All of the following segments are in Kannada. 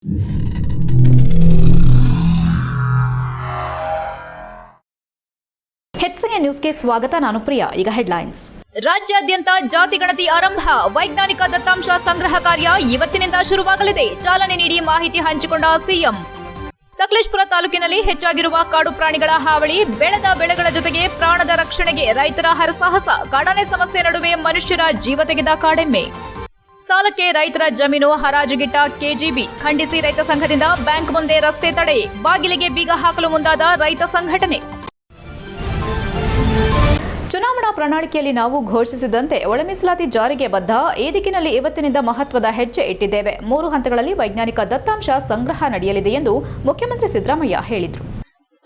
HCN ನ್ಯೂಸ್ಗೆ ಸ್ವಾಗತ. ನಾನು ಪ್ರಿಯಾ. ಈಗ ಹೆಡ್ಲೈನ್ಸ್. ರಾಜ್ಯಾದ್ಯಂತ ಜಾತಿ ಗಣತಿ ಆರಂಭ. ವೈಜ್ಞಾನಿಕ ದತ್ತಾಂಶ ಸಂಗ್ರಹ ಕಾರ್ಯ ಇವತ್ತಿನಿಂದ ಶುರುವಾಗಲಿದೆ. ಚಾಲನೆ ನೀಡಿ ಮಾಹಿತಿ ಹಂಚಿಕೊಂಡ ಸಿಎಂ. ಸಕಲೇಶಪುರ ತಾಲೂಕಿನಲ್ಲಿ ಹೆಚ್ಚಾಗಿರುವ ಕಾಡು ಪ್ರಾಣಿಗಳ ಹಾವಳಿ. ಬೆಳೆದ ಬೆಳೆಗಳ ಜೊತೆಗೆ ಪ್ರಾಣದ ರಕ್ಷಣೆಗೆ ರೈತರ ಹರಸಾಹಸ. ಕಾಡಾನೆ ಸಮಸ್ಯೆ ನಡುವೆ ಮನುಷ್ಯರ ಜೀವ ತೆಗೆದ ಕಾಡೆಮ್ಮೆ. ಸಾಲಕ್ಕೆ ರೈತರ ಜಮೀನು ಹರಾಜುಗಿಟ್ಟ ಕೆಜಿಬಿ. ಖಂಡಿಸಿ ರೈತ ಸಂಘದಿಂದ ಬ್ಯಾಂಕ್ ಮುಂದೆ ರಸ್ತೆ ತಡೆ. ಬಾಗಿಲಿಗೆ ಬೀಗ ಹಾಕಲು ಮುಂದಾದ ರೈತ ಸಂಘಟನೆ. ಚುನಾವಣಾ ಪ್ರಣಾಳಿಕೆಯಲ್ಲಿ ನಾವು ಘೋಷಿಸಿದಂತೆ ಒಳ ಮೀಸಲಾತಿ ಜಾರಿಗೆ ಬದ್ಧ. ಈ ದಿಕ್ಕಿನಲ್ಲಿ ಇವತ್ತಿನಿಂದ ಮಹತ್ವದ ಹೆಜ್ಜೆ ಇಟ್ಟಿದ್ದೇವೆ. 3 ಹಂತಗಳಲ್ಲಿ ವೈಜ್ಞಾನಿಕ ದತ್ತಾಂಶ ಸಂಗ್ರಹ ನಡೆಯಲಿದೆ ಎಂದು ಮುಖ್ಯಮಂತ್ರಿ ಸಿದ್ದರಾಮಯ್ಯ ಹೇಳಿದರು.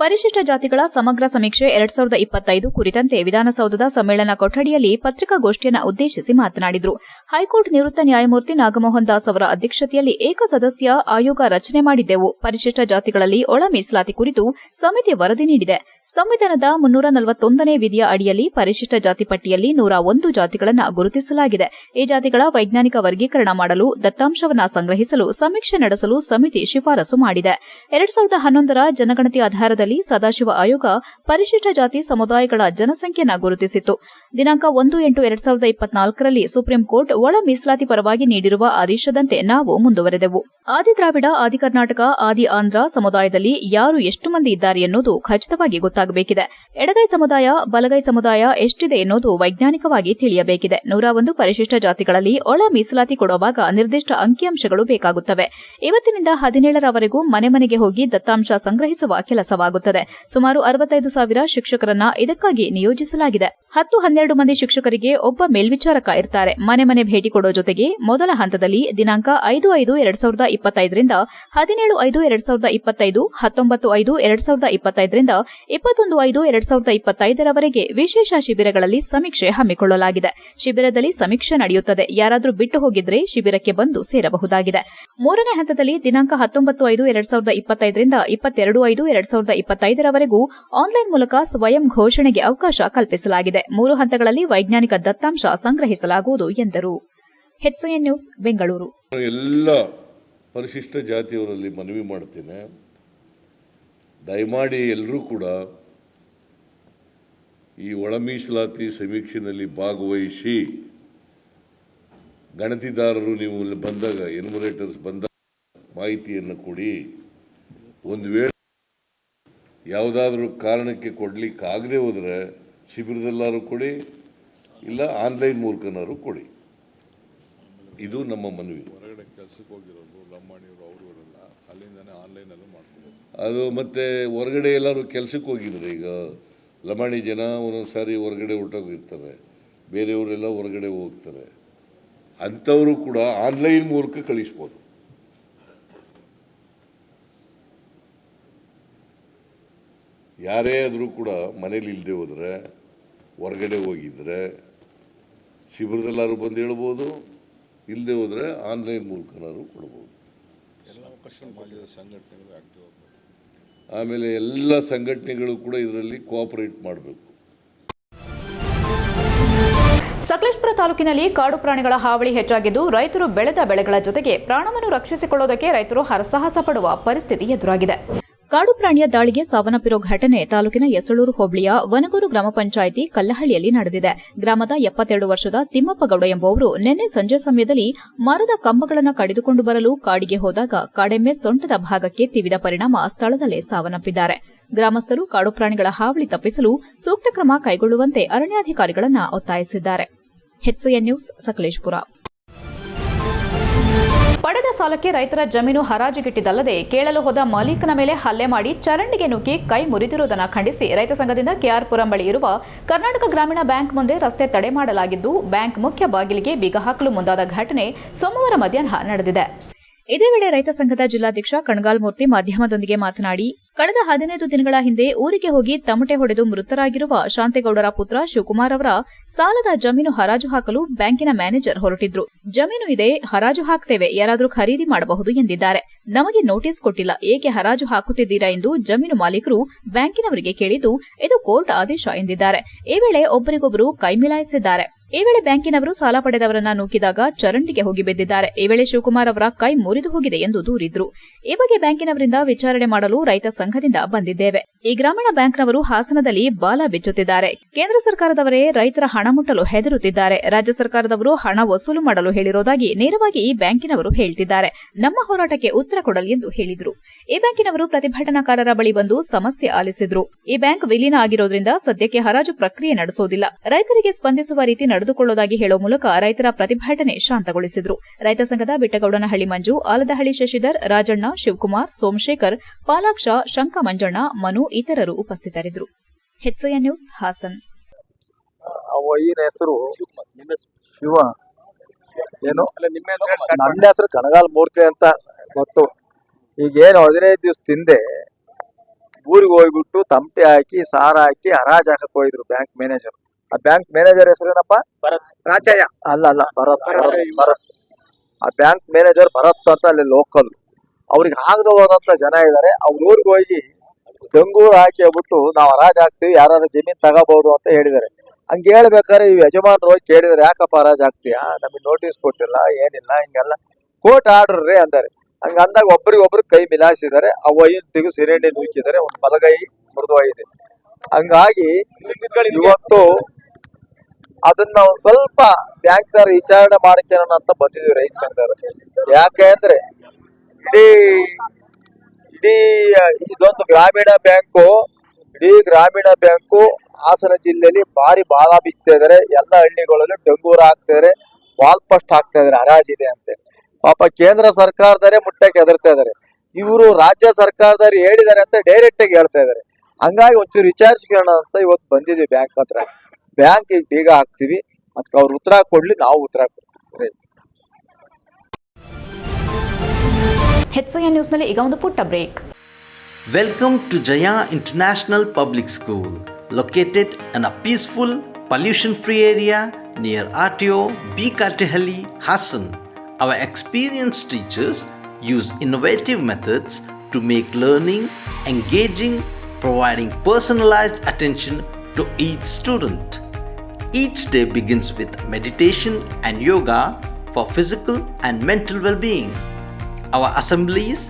ಪರಿಶಿಷ್ಟ ಜಾತಿಗಳ ಸಮಗ್ರ ಸಮೀಕ್ಷೆ 2025 ಕುರಿತಂತೆ ವಿಧಾನಸೌಧದ ಸಮ್ಮೇಳನ ಕೊಠಡಿಯಲ್ಲಿ ಪತ್ರಿಕಾಗೋಷ್ಠಿಯನ್ನು ಉದ್ದೇಶಿಸಿ ಮಾತನಾಡಿದರು. ಹೈಕೋರ್ಟ್ ನಿವೃತ್ತ ನ್ಯಾಯಮೂರ್ತಿ ನಾಗಮೋಹನ್ ದಾಸ್ ಅವರ ಅಧ್ಯಕ್ಷತೆಯಲ್ಲಿ ಏಕಸದಸ್ಯ ಆಯೋಗ ರಚನೆ ಮಾಡಿದ್ದೆವು. ಪರಿಶಿಷ್ಟ ಜಾತಿಗಳಲ್ಲಿ ಒಳ ಮೀಸಲಾತಿ ಕುರಿತು ಸಮಿತಿ ವರದಿ ನೀಡಿದೆ. ಸಂವಿಧಾನದ 341ನೇ ವಿಧಿಯ ಅಡಿಯಲ್ಲಿ ಪರಿಶಿಷ್ಟ ಜಾತಿ ಪಟ್ಟಿಯಲ್ಲಿ 101 ಜಾತಿಗಳನ್ನು ಗುರುತಿಸಲಾಗಿದೆ. ಈ ಜಾತಿಗಳ ವೈಜ್ಞಾನಿಕ ವರ್ಗೀಕರಣ ಮಾಡಲು, ದತ್ತಾಂಶವನ್ನು ಸಂಗ್ರಹಿಸಲು, ಸಮೀಕ್ಷೆ ನಡೆಸಲು ಸಮಿತಿ ಶಿಫಾರಸು ಮಾಡಿದೆ. 2011ರ ಜನಗಣತಿ ಆಧಾರದಲ್ಲಿ ಸದಾಶಿವ ಆಯೋಗ ಪರಿಶಿಷ್ಟ ಜಾತಿ ಸಮುದಾಯಗಳ ಜನಸಂಖ್ಯೆಯನ್ನು ಗುರುತಿಸಿತ್ತು. ದಿನಾಂಕ 1/8/2024ರಲ್ಲಿ ಸುಪ್ರೀಂ ಕೋರ್ಟ್ ಒಳ ಮೀಸಲಾತಿ ಪರವಾಗಿ ನೀಡಿರುವ ಆದೇಶದಂತೆ ನಾವು ಮುಂದುವರೆದೆವು. ಆದಿ ದ್ರಾವಿಡ, ಆದಿ ಕರ್ನಾಟಕ, ಆದಿ ಆಂಧ್ರ ಸಮುದಾಯದಲ್ಲಿ ಯಾರು ಎಷ್ಟು ಮಂದಿ ಇದ್ದಾರೆ ಎನ್ನುವುದು ಖಚಿತವಾಗಿ ಗೊತ್ತಾಗಬೇಕಿದೆ. ಎಡಗೈ ಸಮುದಾಯ, ಬಲಗೈ ಸಮುದಾಯ ಎಷ್ಟಿದೆ ಎನ್ನುವುದು ವೈಜ್ಞಾನಿಕವಾಗಿ ತಿಳಿಯಬೇಕಿದೆ. 101 ಪರಿಶಿಷ್ಟ ಜಾತಿಗಳಲ್ಲಿ ಒಳ ಮೀಸಲಾತಿ ಕೊಡುವಾಗ ನಿರ್ದಿಷ್ಟ ಅಂಕಿಅಂಶಗಳು ಬೇಕಾಗುತ್ತವೆ. ಇವತ್ತಿನಿಂದ 17ರವರೆಗೂ ಮನೆ ಮನೆಗೆ ಹೋಗಿ ದತ್ತಾಂಶ ಸಂಗ್ರಹಿಸುವ ಕೆಲಸವಾಗುತ್ತದೆ. ಸುಮಾರು 65,000 ಶಿಕ್ಷಕರನ್ನ ಇದಕ್ಕಾಗಿ ನಿಯೋಜಿಸಲಾಗಿದೆ. 10-12 ಮಂದಿ ಶಿಕ್ಷಕರಿಗೆ ಒಬ್ಬ ಮೇಲ್ವಿಚಾರಕ ಇರ್ತಾರೆ. ಮನೆ ಮನೆ ಭೇಟಿ ಕೊಡೋ ಜೊತೆಗೆ ಮೊದಲ ಹಂತದಲ್ಲಿ ದಿನಾಂಕ 5/5/2025ರಿಂದ 17/5/2025, 19/5/2025ರಿಂದ 21/5/2025ರವರೆಗೆ ವಿಶೇಷ ಶಿಬಿರಗಳಲ್ಲಿ ಸಮೀಕ್ಷೆ ಹಮ್ಮಿಕೊಳ್ಳಲಾಗಿದೆ. ಶಿಬಿರದಲ್ಲಿ ಸಮೀಕ್ಷೆ ನಡೆಯುತ್ತದೆ. ಯಾರಾದರೂ ಬಿಟ್ಟು ಹೋಗಿದ್ರೆ ಶಿಬಿರಕ್ಕೆ ಬಂದು ಸೇರಬಹುದಾಗಿದೆ. 3ನೇ ಹಂತದಲ್ಲಿ ದಿನಾಂಕ 19/5/2025ರಿಂದ 22/5/2025ರವರೆಗೂ ಆನ್ಲೈನ್ ಮೂಲಕ ಸ್ವಯಂ ಘೋಷಣೆಗೆ ಅವಕಾಶ ಕಲ್ಪಿಸಲಾಗಿದೆ. 3 ಹಂತಗಳಲ್ಲಿ ವೈಜ್ಞಾನಿಕ ದತ್ತಾಂಶ ಸಂಗ್ರಹಿಸಲಾಗುವುದು ಎಂದರು. HCN news, Bengaluru. ಎಲ್ಲ ಪರಿಶಿಷ್ಟ ಜಾತಿಯವರಲ್ಲಿ ಮನವಿ ಮಾಡುತ್ತೇನೆ, ದಯಮಾಡಿ ಎಲ್ಲರೂ ಕೂಡ ಈ ಒಳ ಮೀಸಲಾತಿ ಸಮೀಕ್ಷೆಯಲ್ಲಿ ಭಾಗವಹಿಸಿ. ಗಣತಿದಾರರು ನೀವು ಬಂದಾಗ, ಎನ್ಯುಮರೇಟರ್ಸ್ ಬಂದಾಗ ಮಾಹಿತಿಯನ್ನು ಕೊಡಿ. ಒಂದು ವೇಳೆ ಯಾವುದಾದ್ರೂ ಕಾರಣಕ್ಕೆ ಕೊಡಲಿಕ್ಕಾಗದೆ ಹೋದರೆ ಶಿಬಿರದಲ್ಲಾರು ಕೊಡಿ, ಇಲ್ಲ ಆನ್ಲೈನ್ ಮೂಲಕನಾರು ಕೊಡಿ. ಇದು ನಮ್ಮ ಮನವಿ. ಹೊರಗಡೆ ಕೆಲಸಕ್ಕೆ ಹೋಗಿರೋರು ಲಂಬಾಣಿಯವರು ಅವರು ಇರಲ್ಲ, ಅಲ್ಲಿಂದನೇ ಆನ್ಲೈನಲ್ಲೂ ಮಾಡ್ಕೋಬೋದು. ಅದು ಮತ್ತು ಹೊರಗಡೆ ಎಲ್ಲರೂ ಕೆಲಸಕ್ಕೆ ಹೋಗಿದ್ದಾರೆ. ಈಗ ಲಂಬಾಣಿ ಜನ ಒಂದೊಂದು ಸಾರಿ ಹೊರಗಡೆ ಹೊರಟೋಗಿರ್ತಾರೆ, ಬೇರೆಯವರೆಲ್ಲ ಹೊರಗಡೆ ಹೋಗ್ತಾರೆ. ಅಂಥವರು ಕೂಡ ಆನ್ಲೈನ್ ಮೂಲಕ ಕಳಿಸ್ಬೋದು. ಯಾರೇ ಆದರೂ ಕೂಡ ಮನೇಲಿ ಇಲ್ಲದೆ ಹೋದರೆ, ಹೊರಗಡೆ ಹೋಗಿದ್ರೆ ಶಿಬಿರದಲ್ಲಾರು ಬಂದು ಹೇಳ್ಬೋದು, ಇಲ್ಲದೆ ಹೋದರೆ ಆನ್ಲೈನ್ ಮೂಲಕನಾರು ಕೊಡ್ಬೋದು. ಆಮೇಲೆ ಎಲ್ಲ ಸಂಘಟನೆಗಳು ಕೂಡ ಇದರಲ್ಲಿ ಕೋಆಪರೇಟ್ ಮಾಡಬೇಕು. ಸಕಲೇಶಪುರ ತಾಲೂಕಿನಲ್ಲಿ ಕಾಡು ಪ್ರಾಣಿಗಳ ಹಾವಳಿ ಹೆಚ್ಚಾಗಿದ್ದು, ರೈತರು ಬೆಳೆದ ಬೆಳೆಗಳ ಜೊತೆಗೆ ಪ್ರಾಣವನ್ನು ರಕ್ಷಿಸಿಕೊಳ್ಳುವುದಕ್ಕೆ ರೈತರು ಹರಸಾಹಸ ಪಡುವ ಪರಿಸ್ಥಿತಿ ಎದುರಾಗಿದೆ. ಕಾಡು ಪ್ರಾಣಿಯ ದಾಳಿಗೆ ಸಾವನ್ನಪ್ಪಿರುವ ಘಟನೆ ತಾಲೂಕಿನ ಯಸಳೂರು ಹೋಬಳಿಯ ವನಗೂರು ಗ್ರಾಮ ಪಂಚಾಯಿತಿ ಕಲ್ಲಹಳ್ಳಿಯಲ್ಲಿ ನಡೆದಿದೆ. ಗ್ರಾಮದ 72 ವರ್ಷದ ತಿಮ್ಮಪ್ಪಗೌಡ ಎಂಬುವವರು ನಿನ್ನೆ ಸಂಜೆ ಸಮಯದಲ್ಲಿ ಮರದ ಕಂಬಗಳನ್ನು ಕಡಿದುಕೊಂಡು ಬರಲು ಕಾಡಿಗೆ ಹೋದಾಗ ಕಾಡೆಮ್ಮೆ ಸೊಂಟದ ಭಾಗಕ್ಕೆ ತಿವಿದ ಪರಿಣಾಮ ಸ್ಥಳದಲ್ಲೇ ಸಾವನ್ನಪ್ಪಿದ್ದಾರೆ. ಗ್ರಾಮಸ್ಥರು ಕಾಡು ಪ್ರಾಣಿಗಳ ಹಾವಳಿ ತಪ್ಪಿಸಲು ಸೂಕ್ತ ಕ್ರಮ ಕೈಗೊಳ್ಳುವಂತೆ ಅರಣ್ಯಾಧಿಕಾರಿಗಳನ್ನು ಒತ್ತಾಯಿಸಿದ್ದಾರೆ. HCN news, Sakleshpur. ಪಡೆದ ಸಾಲಕ್ಕೆ ರೈತರ ಜಮೀನು ಹರಾಜುಗಿಟ್ಟಿದ್ದಲ್ಲದೆ ಕೇಳಲು ಹೋದ ಮಾಲೀಕನ ಮೇಲೆ ಹಲ್ಲೆ ಮಾಡಿ ಚರಂಡಿಗೆ ನುಗ್ಗಿ ಕೈ ಮುರಿದಿರುವುದನ್ನು ಖಂಡಿಸಿ ರೈತ ಸಂಘದಿಂದ ಕೆಆರ್ ಪುರಂ ಬಳಿ ಇರುವ ಕರ್ನಾಟಕ ಗ್ರಾಮೀಣ ಬ್ಯಾಂಕ್ ಮುಂದೆ ರಸ್ತೆ ತಡೆ ಮಾಡಲಾಗಿದ್ದು, ಬ್ಯಾಂಕ್ ಮುಖ್ಯ ಬಾಗಿಲಿಗೆ ಬೀಗ ಹಾಕಲು ಮುಂದಾದ ಘಟನೆ ಸೋಮವಾರ ಮಧ್ಯಾಹ್ನ ನಡೆದಿದೆ. ಇದೇ ವೇಳೆ ರೈತ ಸಂಘದ ಜಿಲ್ಲಾಧ್ಯಕ್ಷ ಕಣಗಾಲ್ ಮೂರ್ತಿ ಮಾಧ್ಯಮದೊಂದಿಗೆ ಮಾತನಾಡಿ, ಕಳೆದ 15 ದಿನಗಳ ಹಿಂದೆ ಊರಿಗೆ ಹೋಗಿ ತಮಟೆ ಹೊಡೆದು ಮೃತರಾಗಿರುವ ಶಾಂತೇಗೌಡರ ಪುತ್ರ ಶಿವಕುಮಾರ್ ಅವರ ಸಾಲದ ಜಮೀನು ಹರಾಜು ಹಾಕಲು ಬ್ಯಾಂಕಿನ ಮ್ಯಾನೇಜರ್ ಹೊರಟಿದ್ರು. ಜಮೀನು ಇದೆ, ಹರಾಜು ಹಾಕ್ತೇವೆ, ಯಾರಾದರೂ ಖರೀದಿ ಮಾಡಬಹುದು ಎಂದಿದ್ದಾರೆ. ನಮಗೆ ನೋಟಿಸ್ ಕೊಟ್ಟಿಲ್ಲ, ಏಕೆ ಹರಾಜು ಹಾಕುತ್ತಿದ್ದೀರಾ ಎಂದು ಜಮೀನು ಮಾಲೀಕರು ಬ್ಯಾಂಕಿನವರಿಗೆ ಕೇಳಿದ್ದು, ಇದು ಕೋರ್ಟ್ ಆದೇಶ ಎಂದಿದ್ದಾರೆ. ಈ ವೇಳೆ ಒಬ್ಬರಿಗೊಬ್ಬರು ಕೈ ಮಿಲಾಯಿಸಿದ್ದಾರೆ. ಈ ವೇಳೆ ಬ್ಯಾಂಕಿನವರು ಸಾಲ ಪಡೆದವರನ್ನ ನೂಕಿದಾಗ ಚರಂಡಿಗೆ ಹೋಗಿ ಬಿದ್ದಿದ್ದಾರೆ. ಈ ವೇಳೆ ಶಿವಕುಮಾರ್ ಅವರ ಕೈ ಮುರಿದು ಹೋಗಿದೆ ಎಂದು ದೂರಿದ್ರು. ಈ ಬಗ್ಗೆ ಬ್ಯಾಂಕಿನವರಿಂದ ವಿಚಾರಣೆ ಮಾಡಲು ರೈತ ಸಂಘದಿಂದ ಬಂದಿದ್ದೇವೆ. ಈ ಗ್ರಾಮೀಣ ಬ್ಯಾಂಕ್ನವರು ಹಾಸನದಲ್ಲಿ ಬಾಲ ಬಿಚ್ಚುತ್ತಿದ್ದಾರೆ. ಕೇಂದ್ರ ಸರ್ಕಾರದವರೇ ರೈತರ ಹಣ ಮುಟ್ಟಲು ಹೆದರುತ್ತಿದ್ದಾರೆ. ರಾಜ್ಯ ಸರ್ಕಾರದವರು ಹಣ ವಸೂಲು ಮಾಡಲು ಹೇಳಿರೋದಾಗಿ ನೇರವಾಗಿ ಈ ಬ್ಯಾಂಕಿನವರು ಹೇಳ್ತಿದ್ದಾರೆ. ನಮ್ಮ ಹೋರಾಟಕ್ಕೆ ಉತ್ತರ ಕೊಡಲಿ ಎಂದು ಹೇಳಿದರು. ಈ ಬ್ಯಾಂಕಿನವರು ಪ್ರತಿಭಟನಾಕಾರರ ಬಳಿ ಬಂದು ಸಮಸ್ಯೆ ಆಲಿಸಿದ್ರು. ಈ ಬ್ಯಾಂಕ್ ವಿಲೀನ ಆಗಿರೋದ್ರಿಂದ ಸದ್ಯಕ್ಕೆ ಹರಾಜು ಪ್ರಕ್ರಿಯೆ ನಡೆಸೋದಿಲ್ಲ. ರೈತರಿಗೆ ಸ್ಪಂದಿಸುವ ರೀತಿ ನಡೆದುಕೊಳ್ಳೋದಾಗಿ ಹೇಳುವ ಮೂಲಕ ರೈತರ ಪ್ರತಿಭಟನೆ ಶಾಂತಗೊಳಿಸಿದ್ರು. ರೈತ ಸಂಘದ ಬಿಟ್ಟಗೌಡನಹಳ್ಳಿ ಮಂಜು, ಆಲದಹಳ್ಳಿ ಶಶಿಧರ್, ರಾಜಣ್ಣ, ಶಿವಕುಮಾರ್, ಸೋಮಶೇಖರ್, ಪಾಲಾಕ್ಷ, ಶಂಕ ಮಂಜಣ್ಣ, ಮನು ಇತರರು ಉಪಸ್ಥಿತರಿದ್ದರು. HCN news Hassan. ಅವನ ಹೆಸರು ಶಿವ ಏನು, ನನ್ನ ಹೆಸರು ಕನಗಾಲ್ ಮೂರ್ತಿ ಅಂತ ಗೊತ್ತು. ಈಗೇನು 15 ದಿವಸ ಹಿಂದೆ ಊರಿಗೆ ಹೋಗ್ಬಿಟ್ಟು ತಮಟೆ ಹಾಕಿ ಸಾರ ಹಾಕಿ ಹರಾಜ್ ಹಾಕಕ್ ಹೋಗಿದ್ರು ಬ್ಯಾಂಕ್ ಮ್ಯಾನೇಜರ್. ಆ ಬ್ಯಾಂಕ್ ಮ್ಯಾನೇಜರ್ ಹೆಸರೇನಪ್ಪ? ರಾಜಯ್ಯ. ಅಲ್ಲ ಭರತ್. ಆ ಬ್ಯಾಂಕ್ ಮ್ಯಾನೇಜರ್ ಭರತ್ ಅಂತ ಅಲ್ಲಿ ಲೋಕಲ್. ಅವ್ರಿಗೆ ಆಗದ ಹೋದಂತ ಜನ ಇದಾರೆ. ಅವ್ರ ಊರಿಗೆ ಹೋಗಿ ಡಂಗೂರು ಹಾಕಿ ಹೋಗ್ಬಿಟ್ಟು ನಾವು ಹರಾಜ್ ಹಾಕ್ತಿವಿ, ಯಾರು ಜಮೀನ್ ತಗೋಬಹುದು ಅಂತ ಹೇಳಿದಾರೆ. ಹಂಗೆ ಹೇಳ್ಬೇಕಾದ್ರೆ ಈ ಯಜಮಾನ್ರು ಹೋಗಿ ಕೇಳಿದಾರೆ, ಯಾಕಪ್ಪ ಹರಾಜ್ ಹಾಕ್ತೀಯಾ, ನಮಗೆ ನೋಟಿಸ್ ಕೊಟ್ಟಿಲ್ಲ ಏನಿಲ್ಲ, ಹಿಂಗೆಲ್ಲ ಕೋರ್ಟ್ ಆರ್ಡರ್ ರೀ ಅಂದಾರೆ. ಹಂಗ ಅಂದಾಗ ಒಬ್ರಿಗೊಬ್ರು ಕೈ ಮಿಲಾಯಿಸಿದ್ದಾರೆ. ಆ ವೈನ್ ತೆಗೆದು ಸಿರೆಂಡಿ ನೂಕಿದ್ದಾರೆ, ಒಂದು ಬಲಗೈ ಮುರಿದೋಗಿದೆ. ಹಂಗಾಗಿ ಇವತ್ತು ಅದನ್ನ ಒಂದ್ ಸ್ವಲ್ಪ ಬ್ಯಾಂಕ್ದಾರ ವಿಚಾರಣೆ ಮಾಡ್ಕೊಳ್ಳೋಣ ಅಂತ ಬಂದಿದ್ವಿ ರೈತ ಸಂಘದವರು. ಯಾಕೆ ಅಂದ್ರೆ ಇಡೀ ಇದೊಂದು ಗ್ರಾಮೀಣ ಬ್ಯಾಂಕು ಹಾಸನ ಜಿಲ್ಲೆಯಲ್ಲಿ ಭಾರಿ ಬಾಲ ಬಿತ್ತಾ ಇದಾರೆ. ಎಲ್ಲ ಹಳ್ಳಿಗಳಲ್ಲಿ ಡಂಗೂರ ಹಾಕ್ತಾ ಇದಾರೆ, ವಾಲ್ ಪೋಸ್ಟ್ ಹಾಕ್ತಾ ಇದಾರೆ ಹರಾಜಿದೆ ಅಂತ. ಪಾಪ ಕೇಂದ್ರ ಸರ್ಕಾರದವರೇ ಮುಟ್ಟಕ್ಕೆ ಹೆದರ್ತಾ ಇದಾರೆ. ಇವರು ರಾಜ್ಯ ಸರ್ಕಾರದವ್ರು ಹೇಳಿದಾರೆ ಅಂತ ಡೈರೆಕ್ಟ್ ಆಗಿ ಹೇಳ್ತಾ ಇದಾರೆ. ಹಂಗಾಗಿ ಒಂಚೂರು ವಿಚಾರಿಸ್ಕೊಳ್ಳೋಣ ಅಂತ ಇವತ್ತು ಬಂದಿದ್ವಿ ಬ್ಯಾಂಕ್ ಹತ್ರ. ಬ್ಯಾಂಕ್ ಈಗ ಬೀಗ ಹಾಕ್ತಿವಿ, ಅದಕ್ಕೆ ಅವ್ರು ಉತ್ತರ ಕೊಡ್ಲಿ, ನಾವು ಉತ್ತರ ಕೊಡ್ತೀವಿ. HCN ನ್ಯೂಸ್ನಲ್ಲಿ ಈಗ ಒಂದು ಪುಟ್ಟ break. Welcome to Jaya International Public School, located in a peaceful, pollution-free area near RTO B. Kartehalli, Hassan. Our experienced teachers use innovative methods to make learning engaging, providing personalized attention to each student. Each day begins with meditation and yoga for physical and mental well-being. Our assemblies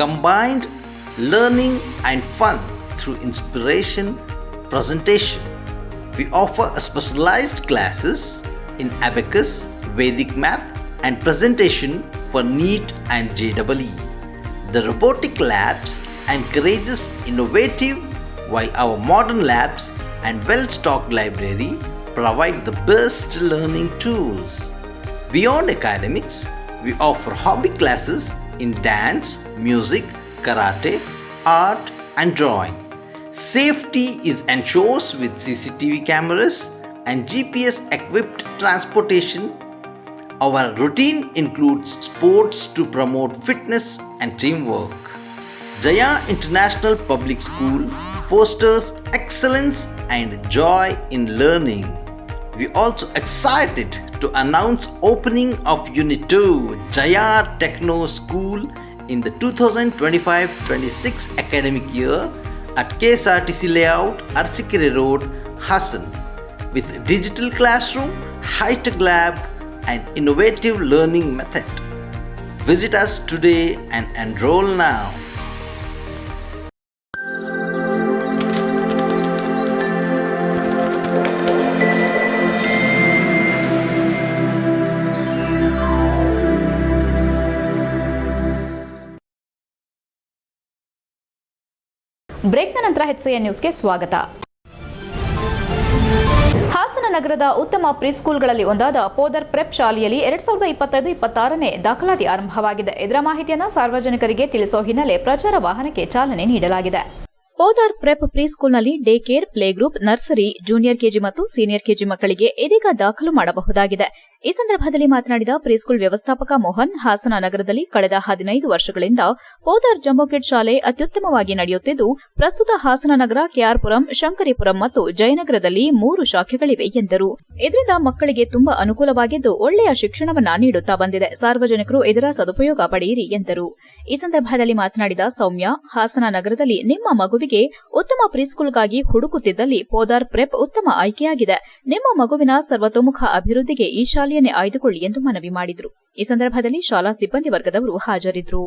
combined learning and fun through inspiration, presentation. We offer specialized classes in abacus, Vedic math and presentation for NEET and JEE. The robotic labs encourages innovative, while our modern labs and well-stocked library provide the best learning tools. Beyond academics, we offer hobby classes in dance, music, karate, art and drawing. Safety is ensured with CCTV cameras and GPS equipped transportation. Our routine includes sports to promote fitness and teamwork. Jaya International Public School fosters excellence and joy in learning. We also excited to announce opening of Unit 2 Jaya Techno School in the 2025-26 academic year at KSRTC Layout, Arsikere Road, Hassan, with digital classroom, high-tech lab and innovative learning method. Visit us today and enroll now. ಬ್ರೇಕ್ನ ನಂತರ HCN ನ್ಯೂಸ್ಗೆ ಸ್ವಾಗತ. ಹಾಸನ ನಗರದ ಉತ್ತಮ ಪ್ರಿಸ್ಕೂಲ್ಗಳಲ್ಲಿ ಒಂದಾದ ಪೋದರ್ ಪ್ರೆಪ್ ಶಾಲೆಯಲ್ಲಿ 2025-26ನೇ ದಾಖಲಾತಿ ಆರಂಭವಾಗಿದೆ. ಇದರ ಮಾಹಿತಿಯನ್ನು ಸಾರ್ವಜನಿಕರಿಗೆ ತಿಳಿಸೋ ಹಿನ್ನೆಲೆ ಪ್ರಚಾರ ವಾಹನಕ್ಕೆ ಚಾಲನೆ ನೀಡಲಾಗಿದೆ. ಪೋದಾರ್ ಪ್ರೆಪ್ ಪ್ರಿಸ್ಕೂಲ್ನಲ್ಲಿ day care, play group, nursery, junior KG ಮತ್ತು ಸೀನಿಯರ್ ಕೆಜಿ ಮಕ್ಕಳಿಗೆ ಇದೀಗ ದಾಖಲು ಮಾಡಬಹುದಾಗಿದೆ. ಈ ಸಂದರ್ಭದಲ್ಲಿ ಮಾತನಾಡಿದ ಪ್ರಿಸ್ಕೂಲ್ ವ್ಯವಸ್ಥಾಪಕ ಮೋಹನ್, ಹಾಸನ ನಗರದಲ್ಲಿ ಕಳೆದ 15 ವರ್ಷಗಳಿಂದ ಪೋದಾರ್ ಜಂಬೋ ಕಿಡ್ಸ್ ಶಾಲೆ ಅತ್ಯುತ್ತಮವಾಗಿ ನಡೆಯುತ್ತಿದ್ದು, ಪ್ರಸ್ತುತ ಹಾಸನ ನಗರ, ಕೆಆರ್ಪುರಂ, ಶಂಕರಿಪುರಂ ಮತ್ತು ಜಯನಗರದಲ್ಲಿ 3 ಶಾಖೆಗಳಿವೆ ಎಂದರು. ಇದರಿಂದ ಮಕ್ಕಳಿಗೆ ತುಂಬಾ ಅನುಕೂಲವಾಗಿದ್ದು, ಒಳ್ಳೆಯ ಶಿಕ್ಷಣವನ್ನ ನೀಡುತ್ತಾ ಬಂದಿದೆ. ಸಾರ್ವಜನಿಕರು ಇದರ ಸದುಪಯೋಗ ಪಡೆಯಿರಿ ಎಂದರು. ಈ ಸಂದರ್ಭದಲ್ಲಿ ಮಾತನಾಡಿದ ಸೌಮ್ಯ, ಹಾಸನ ನಗರದಲ್ಲಿ ನಿಮ್ಮ ಮಗುವಿಗೆ ಉತ್ತಮ ಪ್ರಿಸ್ಕೂಲ್ಗಾಗಿ ಹುಡುಕುತ್ತಿದ್ದಲ್ಲಿ ಪೋದಾರ್ ಪ್ರೆಪ್ ಉತ್ತಮ ಆಯ್ಕೆಯಾಗಿದೆ. ನಿಮ್ಮ ಮಗುವಿನ ಸರ್ವತೋಮುಖ ಅಭಿವೃದ್ಧಿಗೆ ಈ ಶಾಲೆಯನ್ನೇ ಆಯ್ದುಕೊಳ್ಳಿ ಎಂದು ಮನವಿ ಮಾಡಿದರು. ಈ ಸಂದರ್ಭದಲ್ಲಿ ಶಾಲಾ ಸಿಬ್ಬಂದಿ ವರ್ಗದವರು ಹಾಜರಿದ್ದರು.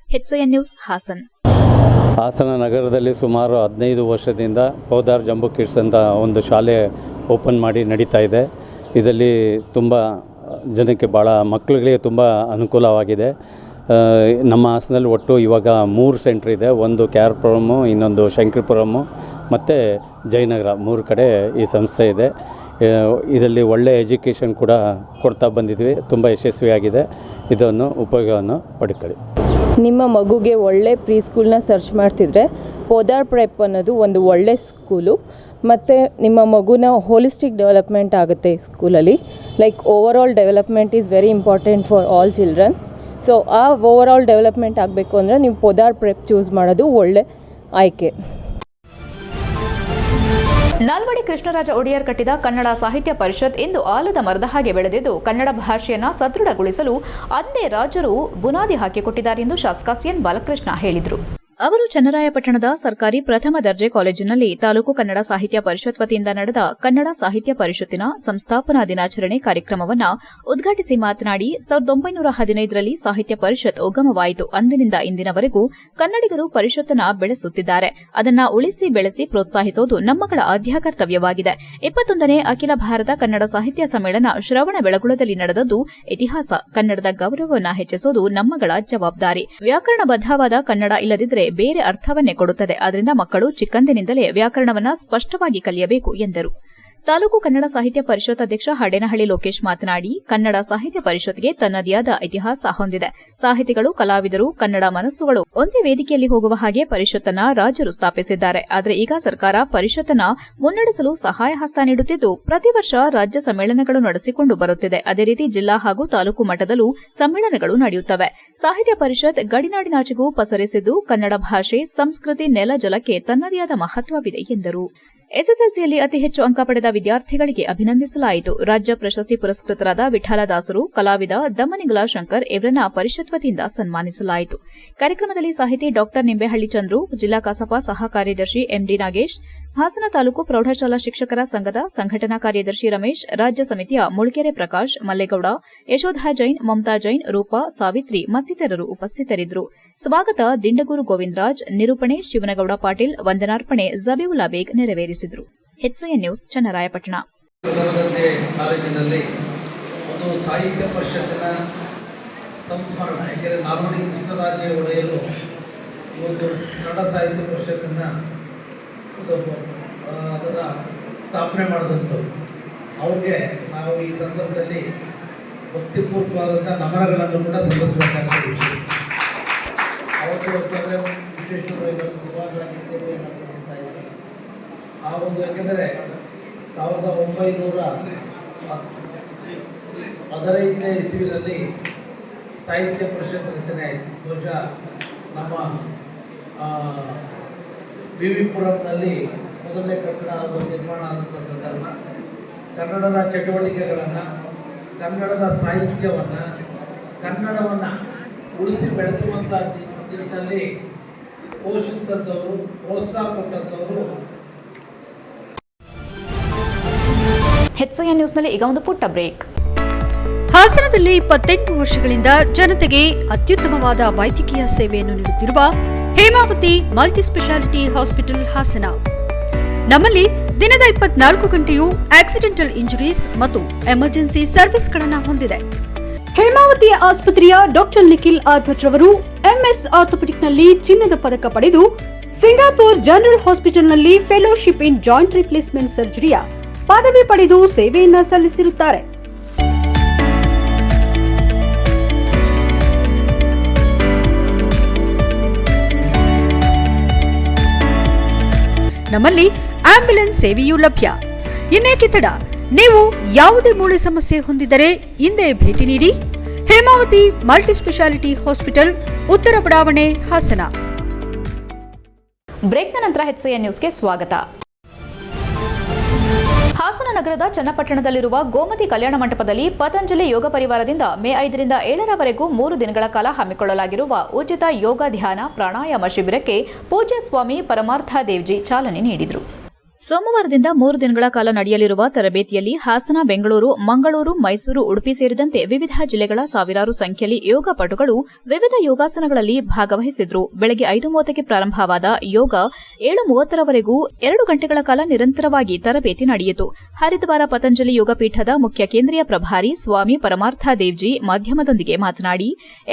HCN news, Hassan. ಹಾಸನ ನಗರದಲ್ಲಿ ಸುಮಾರು 15 ವರ್ಷದಿಂದ ಪೋದಾರ್ ಜಂಬೋ ಕಿಡ್ಸ್ ಅಂತ ಒಂದು ಶಾಲೆ ಓಪನ್ ಮಾಡಿ ನಡೀತಾ ಇದೆ. ಇದರಲ್ಲಿ ತುಂಬ ಜನಕ್ಕೆ ಭಾಳ ಮಕ್ಕಳಿಗೆ ತುಂಬ ಅನುಕೂಲವಾಗಿದೆ. ನಮ್ಮ ಹಾಸನದಲ್ಲಿ ಒಟ್ಟು ಇವಾಗ 3 ಸೆಂಟ್ರ್ ಇದೆ. ಒಂದು ಕೆಆರ್ಪುರಮ್ಮು, ಇನ್ನೊಂದು ಶಂಕರಿಪುರಮ್ಮು ಮತ್ತು ಜಯನಗರ, 3 ಕಡೆ ಈ ಸಂಸ್ಥೆ ಇದೆ. ಇದರಲ್ಲಿ ಒಳ್ಳೆಯ ಎಜುಕೇಷನ್ ಕೂಡ ಕೊಡ್ತಾ ಬಂದಿದ್ವಿ. ತುಂಬ ಯಶಸ್ವಿಯಾಗಿದೆ. ಇದನ್ನು ಉಪಯೋಗವನ್ನು ಪಡ್ಕೊಳ್ಳಿ. ನಿಮ್ಮ ಮಗುಗೆ ಒಳ್ಳೆ ಪ್ರೀ ಸ್ಕೂಲ್ನ ಸರ್ಚ್ ಮಾಡ್ತಿದ್ರೆ ಪೋದಾರ್ ಪ್ರೆಪ್ ಅನ್ನೋದು ಒಂದು ಒಳ್ಳೆ ಸ್ಕೂಲು. ಮತ್ತು ನಿಮ್ಮ ಮಗುನ ಹೋಲಿಸ್ಟಿಕ್ ಡೆವಲಪ್ಮೆಂಟ್ ಆಗುತ್ತೆ ಈ ಸ್ಕೂಲಲ್ಲಿ. Like over all development is very important for all children. So ಆ ಓವರ್ ಆಲ್ ಡೆವಲಪ್ಮೆಂಟ್ ಆಗಬೇಕು ಅಂದರೆ ನೀವು ಪೋದಾರ್ ಪ್ರೆಪ್ ಚೂಸ್ ಮಾಡೋದು ಒಳ್ಳೆ ಆಯ್ಕೆ. ನಾಲ್ವಡಿ ಕೃಷ್ಣರಾಜ ಒಡೆಯರ್ ಕಟ್ಟಿದ ಕನ್ನಡ ಸಾಹಿತ್ಯ ಪರಿಷತ್ ಇಂದು ಆಲದ ಮರದ ಹಾಗೆ ಬೆಳೆದಿದ್ದು, ಕನ್ನಡ ಭಾಷೆಯನ್ನು ಸದೃಢಗೊಳಿಸಲು ಅಂದೇ ರಾಜರು ಬುನಾದಿ ಹಾಕಿಕೊಟ್ಟಿದ್ದಾರೆ ಎಂದು ಶಾಸಕ ಸಿಎನ್ ಬಾಲಕೃಷ್ಣ ಹೇಳಿದರು. ಅವರು ಚನ್ನರಾಯಪಟ್ಟಣದ ಸರ್ಕಾರಿ ಪ್ರಥಮ ದರ್ಜೆ ಕಾಲೇಜಿನಲ್ಲಿ ತಾಲೂಕು ಕನ್ನಡ ಸಾಹಿತ್ಯ ಪರಿಷತ್ ವತಿಯಿಂದ ನಡೆದ ಕನ್ನಡ ಸಾಹಿತ್ಯ ಪರಿಷತ್ತಿನ ಸಂಸ್ಥಾಪನಾ ದಿನಾಚರಣೆ ಕಾರ್ಯಕ್ರಮವನ್ನು ಉದ್ಘಾಟಿಸಿ ಮಾತನಾಡಿ, 1915ರಲ್ಲಿ ಸಾಹಿತ್ಯ ಪರಿಷತ್ ಉಗಮವಾಯಿತು. ಅಂದಿನಿಂದ ಇಂದಿನವರೆಗೂ ಕನ್ನಡಿಗರು ಪರಿಷತ್ತನ್ನು ಬೆಳೆಸುತ್ತಿದ್ದಾರೆ. ಅದನ್ನು ಉಳಿಸಿ ಬೆಳೆಸಿ ಪ್ರೋತ್ಸಾಹಿಸುವುದು ನಮ್ಮಗಳ ಆದ್ಯ ಕರ್ತವ್ಯವಾಗಿದೆ. 21ನೇ ಅಖಿಲ ಭಾರತ ಕನ್ನಡ ಸಾಹಿತ್ಯ ಸಮ್ಮೇಳನ ಶ್ರವಣಬೆಳಗೊಳದಲ್ಲಿ ನಡೆದದ್ದು ಇತಿಹಾಸ. ಕನ್ನಡದ ಗೌರವವನ್ನು ಹೆಚ್ಚಿಸುವುದು ನಮ್ಮಗಳ ಜವಾಬ್ದಾರಿ. ವ್ಯಾಕರಣಬದ್ಧವಾದ ಕನ್ನಡ ಇಲ್ಲದಿದ್ದರೆ ಬೇರೆ ಅರ್ಥವನ್ನೇ ಕೊಡುತ್ತದೆ. ಆದ್ದರಿಂದ ಮಕ್ಕಳು ಚಿಕ್ಕಂದಿನಿಂದಲೇ ವ್ಯಾಕರಣವನ್ನು ಸ್ಪಷ್ಟವಾಗಿ ಕಲಿಯಬೇಕು ಎಂದರು. ತಾಲೂಕು ಕನ್ನಡ ಸಾಹಿತ್ಯ ಪರಿಷತ್ ಅಧ್ಯಕ್ಷ ಹಡೇನಹಳ್ಳಿ ಲೋಕೇಶ್ ಮಾತನಾಡಿ, ಕನ್ನಡ ಸಾಹಿತ್ಯ ಪರಿಷತ್ಗೆ ತನ್ನದೇ ಆದ ಇತಿಹಾಸ ಹೊಂದಿದೆ. ಸಾಹಿತಿಗಳು, ಕಲಾವಿದರು, ಕನ್ನಡ ಮನಸ್ಸುಗಳು ಒಂದೇ ವೇದಿಕೆಯಲ್ಲಿ ಹೋಗುವ ಹಾಗೆ ಪರಿಷತ್ತನ್ನ ರಾಜರು ಸ್ಥಾಪಿಸಿದ್ದಾರೆ. ಆದರೆ ಈಗ ಸರ್ಕಾರ ಪರಿಷತ್ತನ್ನ ಮುನ್ನಡೆಸಲು ಸಹಾಯ ಹಸ್ತ ನೀಡುತ್ತಿದ್ದು, ಪ್ರತಿ ವರ್ಷ ರಾಜ್ಯ ಸಮ್ಮೇಳನಗಳು ನಡೆಸಿಕೊಂಡು ಬರುತ್ತಿದೆ. ಅದೇ ರೀತಿ ಜಿಲ್ಲಾ ಹಾಗೂ ತಾಲೂಕು ಮಟ್ಟದಲ್ಲೂ ಸಮ್ಮೇಳನಗಳು ನಡೆಯುತ್ತವೆ. ಸಾಹಿತ್ಯ ಪರಿಷತ್ ಗಡಿನಾಡಿನಾಚೆಗೂ ಪಸರಿಸಿದ್ದು, ಕನ್ನಡ ಭಾಷೆ, ಸಂಸ್ಕೃತಿ, ನೆಲ ಜಲಕ್ಕೆ ತನ್ನದೇ ಆದ ಮಹತ್ವವಿದೆ ಎಂದರು. ಎಸ್ಎಸ್ಎಲ್ಸಿಯಲ್ಲಿ ಅತಿ ಹೆಚ್ಚು ಅಂಕ ಪಡೆದ ವಿದ್ಯಾರ್ಥಿಗಳಿಗೆ ಅಭಿನಂದಿಸಲಾಯಿತು. ರಾಜ್ಯ ಪ್ರಶಸ್ತಿ ಪುರಸ್ಕೃತರಾದ ವಿಠಲದಾಸರು, ಕಲಾವಿದ ದಮ್ಮನಿಗಲ ಶಂಕರ್ ಇವರನ್ನ ಪರಿಷತ್ ವತಿಯಿಂದ ಸನ್ಮಾನಿಸಲಾಯಿತು. ಕಾರ್ಯಕ್ರಮದಲ್ಲಿ ಸಾಹಿತಿ ಡಾ ನಿಂಬೆಹಳ್ಳಿ ಚಂದ್ರು, ಜಿಲ್ಲಾ ಕಸಾಪ ಸಹ ಕಾರ್ಯದರ್ಶಿ ಎಂಡಿ ನಾಗೇಶ್, ಹಾಸನ ತಾಲೂಕು ಪ್ರೌಢಶಾಲಾ ಶಿಕ್ಷಕರ ಸಂಘದ ಸಂಘಟನಾ ಕಾರ್ಯದರ್ಶಿ ರಮೇಶ್, ರಾಜ್ಯ ಸಮಿತಿಯ ಮುಳ್ಕೆರೆ ಪ್ರಕಾಶ್, ಮಲ್ಲೇಗೌಡ, ಯಶೋಧ ಜೈನ್, ಮಮತಾ ಜೈನ್, ರೂಪಾ, ಸಾವಿತ್ರಿ ಮತ್ತಿತರರು ಉಪಸ್ಥಿತರಿದ್ದರು. ಸ್ವಾಗತ ದಿಂಡಗೂರು ಗೋವಿಂದರಾಜ್, ನಿರೂಪಣೆ ಶಿವನಗೌಡ ಪಾಟೀಲ್, ವಂದನಾರ್ಪಣೆ ಜಬೀವುಲ್ಲಾ ಬೇಗ್ ನೆರವೇರಿಸಿದರು. HCN news, Channarayapatna. ಕಾಲೇಜಿನಲ್ಲಿ ಒಂದು ಸಾಹಿತ್ಯ ಪರಿಷತ್ತಿನ ಸಂಸ್ಮರಣ, ಯಾಕೆಂದರೆ ನಾಲ್ವಡಿ ಕೃಷ್ಣರಾಜ ಒಡೆಯರು ಇವತ್ತು ಕನ್ನಡ ಸಾಹಿತ್ಯ ಪರಿಷತ್ತನ್ನು ಅದನ್ನು ಸ್ಥಾಪನೆ ಮಾಡಿದಂಥವ್ರು. ಅವ್ರಿಗೆ ನಾವು ಈ ಸಂದರ್ಭದಲ್ಲಿ ಭಕ್ತಿಪೂರ್ವಕವಾದಂಥ ನಮನಗಳನ್ನು ಕೂಡ ಸಲ್ಲಿಸಬೇಕಾಗ್ತದೆ. ಅವತ್ತು ವಿಶೇಷವಾಗಿ ಆ ಒಂದು, ಯಾಕೆಂದರೆ 1915ನೇ ಇಸ್ವಿನಲ್ಲಿ ಸಾಹಿತ್ಯ ಪರಿಷತ್ ರಚನೆ ಆಯಿತು. ಬಹುಶಃ ನಮ್ಮ ವಿವಿಪುರಂನಲ್ಲಿ ಮೊದಲನೇ ಕಟ್ಟಡ ನಿರ್ಮಾಣ ಆದಂಥ ಸಂದರ್ಭ. ಕನ್ನಡದ ಚಟುವಟಿಕೆಗಳನ್ನು, ಕನ್ನಡದ ಸಾಹಿತ್ಯವನ್ನು, ಕನ್ನಡವನ್ನು ಉಳಿಸಿ ಬೆಳೆಸುವಂಥ ನಿಟ್ಟಿನಲ್ಲಿ ಪೋಷಿಸಿದಂಥವರು, ಪ್ರೋತ್ಸಾಹ ಕೊಟ್ಟಂಥವರು. HCN ನ್ಯೂಸ್ನಲ್ಲಿ ಈಗ ಒಂದು ಪುಟ್ಟ ಬ್ರೇಕ್. ಹಾಸನದಲ್ಲಿ 28 ವರ್ಷಗಳಿಂದ ಜನತೆಗೆ ಅತ್ಯುತ್ತಮವಾದ ವೈದ್ಯಕೀಯ ಸೇವೆಯನ್ನು ನೀಡುತ್ತಿರುವ Hemavathi multi speciality hospital Hassan. ನಮ್ಮಲ್ಲಿ ದಿನದ 24 ಗಂಟೆಯೂ ಆಕ್ಸಿಡೆಂಟಲ್ ಇಂಜುರೀಸ್ ಮತ್ತು ಎಮರ್ಜೆನ್ಸಿ ಸರ್ವಿಸ್ಗಳನ್ನು ಹೊಂದಿದೆ. ಹೇಮಾವತಿ ಆಸ್ಪತ್ರೆಯ ಡಾಕ್ಟರ್ ನಿಖಿಲ್ ಆರ್ ಭಟ್ ರವರು MS ಆರ್ಥೋಪೆಡಿಕ್ನಲ್ಲಿ ಚಿನ್ನದ ಪದಕ ಪಡೆದು ಸಿಂಗಾಪುರ್ ಜನರಲ್ ಹಾಸ್ಪಿಟಲ್ನಲ್ಲಿ ಫೆಲೋಶಿಪ್ ಇನ್ ಜಾಯಿಂಟ್ ರಿಪ್ಲೇಸ್ಮೆಂಟ್ ಸರ್ಜರಿಯ ಪದವಿ ಪಡೆದು ಸೇವೆಯನ್ನ ಸಲ್ಲಿಸಿರುತ್ತಾರೆ. ನಮ್ಮಲ್ಲಿ ಆಂಬ್ಯುಲೆನ್ಸ್ ಸೇವೆಯೂ ಲಭ್ಯ. ಇನ್ನೇಕೆ ತಡ, ನೀವು ಯಾವುದೇ ಮೂಳೆ ಸಮಸ್ಯೆ ಹೊಂದಿದ್ದರೆ ಹಿಂದೆ ಭೇಟಿ ನೀಡಿ ಹೇಮಾವತಿ ಮಲ್ಟಿಸ್ಪೆಷಾಲಿಟಿ ಹಾಸ್ಪಿಟಲ್, ಉತ್ತರ ಬಡಾವಣೆ, ಹಾಸನ. ಬ್ರೇಕ್ನ ನಂತರ HCN ನ್ಯೂಸ್ಗೆ ಸ್ವಾಗತ. ಹಾಸನ ನಗರದ ಚನ್ನಪಟ್ಟಣದಲ್ಲಿರುವ ಗೋಮತಿ ಕಲ್ಯಾಣ ಮಂಟಪದಲ್ಲಿ ಪತಂಜಲಿ ಯೋಗ ಪರಿವಾರದಿಂದ ಮೇ 5ರಿಂದ 7ರವರೆಗೂ 3 ದಿನಗಳ ಕಾಲ ಹಮ್ಮಿಕೊಳ್ಳಲಾಗಿರುವ ಉಚಿತ ಯೋಗ ಧ್ಯಾನ ಪ್ರಾಣಾಯಾಮ ಶಿಬಿರಕ್ಕೆ ಪೂಜ್ಯ ಸ್ವಾಮಿ ಪರಮಾರ್ಥ ದೇವ್ಜಿ ಚಾಲನೆ ನೀಡಿದರು. ಸೋಮವಾರದಿಂದ 3 ದಿನಗಳ ಕಾಲ ನಡೆಯಲಿರುವ ತರಬೇತಿಯಲ್ಲಿ ಹಾಸನ, ಬೆಂಗಳೂರು, ಮಂಗಳೂರು, ಮೈಸೂರು, ಉಡುಪಿ ಸೇರಿದಂತೆ ವಿವಿಧ ಜಿಲ್ಲೆಗಳ ಸಾವಿರಾರು ಸಂಖ್ಯೆಯಲ್ಲಿ ಯೋಗ ಪಟುಗಳು ವಿವಿಧ ಯೋಗಾಸನಗಳಲ್ಲಿ ಭಾಗವಹಿಸಿದ್ರು. ಬೆಳಗ್ಗೆ 5:30ಕ್ಕೆ ಪ್ರಾರಂಭವಾದ ಯೋಗ 7:30ರವರೆಗೂ 2 ಗಂಟೆಗಳ ಕಾಲ ನಿರಂತರವಾಗಿ ತರಬೇತಿ ನಡೆಯಿತು. ಹರಿದ್ವಾರ ಪತಂಜಲಿ ಯೋಗ ಪೀಠದ ಮುಖ್ಯ ಕೇಂದ್ರೀಯ ಪ್ರಭಾರಿ ಸ್ವಾಮಿ ಪರಮಾರ್ಥ ದೇವ್ಜಿ ಮಾಧ್ಯಮದೊಂದಿಗೆ ಮಾತನಾಡಿ,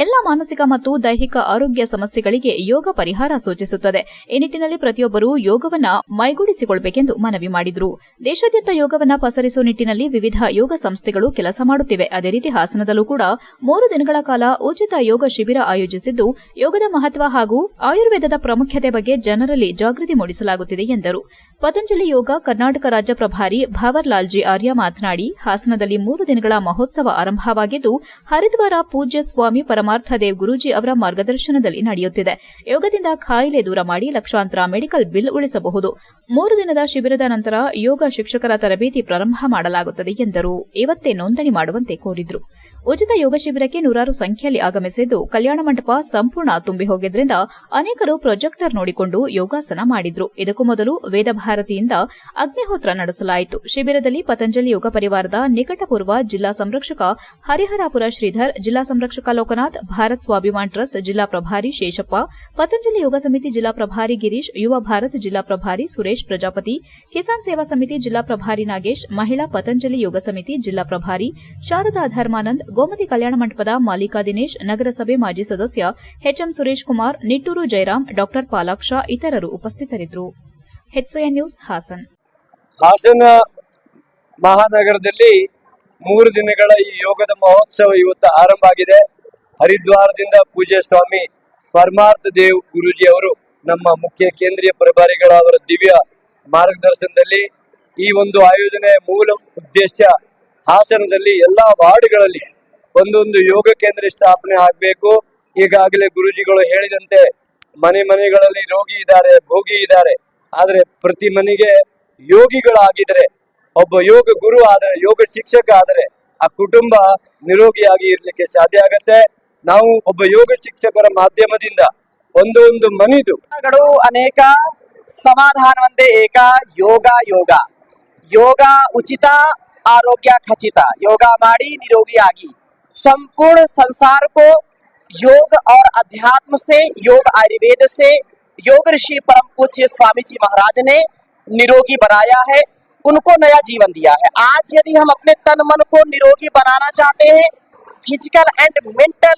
ಎಲ್ಲ ಮಾನಸಿಕ ಮತ್ತು ದೈಹಿಕ ಆರೋಗ್ಯ ಸಮಸ್ಯೆಗಳಿಗೆ ಯೋಗ ಪರಿಹಾರ ಸೂಚಿಸುತ್ತದೆ. ಈ ನಿಟ್ಟಿನಲ್ಲಿ ಪ್ರತಿಯೊಬ್ಬರೂ ಯೋಗವನ್ನ ಮೈಗೂಡಿಸಿಕೊಳ್ಳಬೇಕೆಂದು ಮನವಿ ಮಾಡಿದರು. ದೇಶಾದ್ಯಂತ ಯೋಗವನ್ನ ಪಸರಿಸುವ ನಿಟ್ಟಿನಲ್ಲಿ ವಿವಿಧ ಯೋಗ ಸಂಸ್ಥೆಗಳು ಕೆಲಸ ಮಾಡುತ್ತಿವೆ. ಅದೇ ರೀತಿ ಹಾಸನದಲ್ಲೂ ಕೂಡ 3 ದಿನಗಳ ಕಾಲ ಉಚಿತ ಯೋಗ ಶಿಬಿರ ಆಯೋಜಿಸಿದ್ದು, ಯೋಗದ ಮಹತ್ವ ಹಾಗೂ ಆಯುರ್ವೇದದ ಪ್ರಾಮುಖ್ಯತೆ ಬಗ್ಗೆ ಜನರಲ್ಲಿ ಜಾಗೃತಿ ಮೂಡಿಸಲಾಗುತ್ತಿದೆ ಎಂದರು. ಪತಂಜಲಿ ಯೋಗ ಕರ್ನಾಟಕ ರಾಜ್ಯ ಪ್ರಭಾರಿ ಭಾವರ್ಲಾಲ್ಜಿ ಆರ್ಯ ಮಾತನಾಡಿ, ಹಾಸನದಲ್ಲಿ 3 ದಿನಗಳ ಮಹೋತ್ಸವ ಆರಂಭವಾಗಿದ್ದು, ಹರಿದ್ವಾರ ಪೂಜ್ಯ ಸ್ವಾಮಿ ಪರಮಾರ್ಥ ದೇವ್ ಗುರೂಜಿ ಅವರ ಮಾರ್ಗದರ್ಶನದಲ್ಲಿ ನಡೆಯುತ್ತಿದೆ. ಯೋಗದಿಂದ ಕಾಯಿಲೆ ದೂರ ಮಾಡಿ ಲಕ್ಷಾಂತರ ಮೆಡಿಕಲ್ ಬಿಲ್ ಉಳಿಸಬಹುದು. 3 ದಿನದ ಶಿಬಿರದ ನಂತರ ಯೋಗ ಶಿಕ್ಷಕರ ತರಬೇತಿ ಪ್ರಾರಂಭ ಮಾಡಲಾಗುತ್ತದೆ ಎಂದರು. ಇವತ್ತೇ ನೋಂದಣಿ ಮಾಡುವಂತೆ ಕೋರಿದ್ರು. ಉಚಿತ ಯೋಗ ಶಿಬಿರಕ್ಕೆ ನೂರಾರು ಸಂಖ್ಯೆಯಲ್ಲಿ ಆಗಮಿಸಿದ್ದು, ಕಲ್ಯಾಣ ಮಂಟಪ ಸಂಪೂರ್ಣ ತುಂಬಿ ಹೋಗಿದ್ದರಿಂದ ಅನೇಕರು ಪ್ರೊಜೆಕ್ಟರ್ ನೋಡಿಕೊಂಡು ಯೋಗಾಸನ ಮಾಡಿದ್ರು. ಇದಕ್ಕೂ ಮೊದಲು ವೇದಭಾರತಿಯಿಂದ ಅಗ್ನಿಹೋತ್ರ ನಡೆಸಲಾಯಿತು. ಶಿಬಿರದಲ್ಲಿ ಪತಂಜಲಿ ಯೋಗ ಪರಿವಾರದ ನಿಕಟಪೂರ್ವ ಜಿಲ್ಲಾ ಸಂರಕ್ಷಕ ಹರಿಹರಾಪುರ ಶ್ರೀಧರ್, ಜಿಲ್ಲಾ ಸಂರಕ್ಷಕ ಲೋಕನಾಥ್, ಭಾರತ್ ಸ್ವಾಭಿಮಾನ್ ಟ್ರಸ್ಟ್ ಜಿಲ್ಲಾ ಪ್ರಭಾರಿ ಶೇಷಪ್ಪ, ಪತಂಜಲಿ ಯೋಗ ಸಮಿತಿ ಜಿಲ್ಲಾ ಪ್ರಭಾರಿ ಗಿರೀಶ್, ಯುವ ಭಾರತ್ ಜಿಲ್ಲಾ ಪ್ರಭಾರಿ ಸುರೇಶ್ ಪ್ರಜಾಪತಿ, ಕಿಸಾನ್ ಸೇವಾ ಸಮಿತಿ ಜಿಲ್ಲಾ ಪ್ರಭಾರಿ ನಾಗೇಶ್, ಮಹಿಳಾ ಪತಂಜಲಿ ಯೋಗ ಸಮಿತಿ ಜಿಲ್ಲಾ ಪ್ರಭಾರಿ ಶಾರದಾ ಧರ್ಮಾನಂದ್, ಗೋಮತಿ ಕಲ್ಯಾಣ ಮಂಟಪದ ಮಾಲೀಕ ದಿನೇಶ್, ನಗರಸಭೆ ಮಾಜಿ ಸದಸ್ಯ HM ಸುರೇಶ್ ಕುಮಾರ್, ನಿಟ್ಟೂರು ಜಯರಾಮ್, ಡಾ ಪಾಲಾಕ್ಷ ಇತರರು ಉಪಸ್ಥಿತರಿದ್ದರು. HCN news Hassan. ಹಾಸನ ಮಹಾನಗರದಲ್ಲಿ 3 ದಿನಗಳ ಈ ಯೋಗದ ಮಹೋತ್ಸವ ಇವತ್ತು ಆರಂಭ ಆಗಿದೆ. ಹರಿದ್ವಾರದಿಂದ ಪೂಜ್ಯ ಸ್ವಾಮಿ ಪರಮಾರ್ಥ ದೇವ್ ಗುರೂಜಿ ಅವರು ನಮ್ಮ ಮುಖ್ಯ ಕೇಂದ್ರೀಯ ಪ್ರಭಾರಿಗಳ ಅವರ ದಿವ್ಯ ಮಾರ್ಗದರ್ಶನದಲ್ಲಿ ಈ ಒಂದು ಆಯೋಜನೆಯ ಮೂಲ ಉದ್ದೇಶ ಹಾಸನದಲ್ಲಿ ಎಲ್ಲಾ ವಾರ್ಡ್ಗಳಲ್ಲಿ ಒಂದೊಂದು ಯೋಗ ಕೇಂದ್ರ ಸ್ಥಾಪನೆ ಆಗಬೇಕು. ಈಗಾಗಲೇ ಗುರೂಜಿಗಳು ಹೇಳಿದಂತೆ ಮನೆಗಳಲ್ಲಿ ರೋಗಿ ಇದ್ದಾರೆ, ಭೋಗಿ ಇದ್ದಾರೆ, ಆದ್ರೆ ಪ್ರತಿ ಮನೆಗೆ ಯೋಗಿಗಳಾಗಿದ್ರೆ, ಒಬ್ಬ ಯೋಗ ಗುರು ಆದರೆ, ಯೋಗ ಶಿಕ್ಷಕ ಆದರೆ ಆ ಕುಟುಂಬ ನಿರೋಗಿಯಾಗಿ ಇರ್ಲಿಕ್ಕೆ ಸಾಧ್ಯ ಆಗತ್ತೆ. ನಾವು ಒಬ್ಬ ಯೋಗ ಶಿಕ್ಷಕರ ಮಾಧ್ಯಮದಿಂದ ಒಂದೊಂದು ಮನೆದು ಅನೇಕ ಸಮಾಧಾನವಂದೇ ಏಕ ಯೋಗ ಯೋಗ ಯೋಗ ಉಚಿತ आरोग्य खचित योगा माड़ी निरोगी आगी। संपूर्ण संसार को योग और अध्यात्म से, योग आयुर्वेद से, योग ऋषि परम पूज्य स्वामी जी महाराज ने निरोगी बनाया है, उनको नया जीवन दिया है। आज यदि हम अपने तन मन को निरोगी बनाना चाहते हैं, फिजिकल एंड मेंटल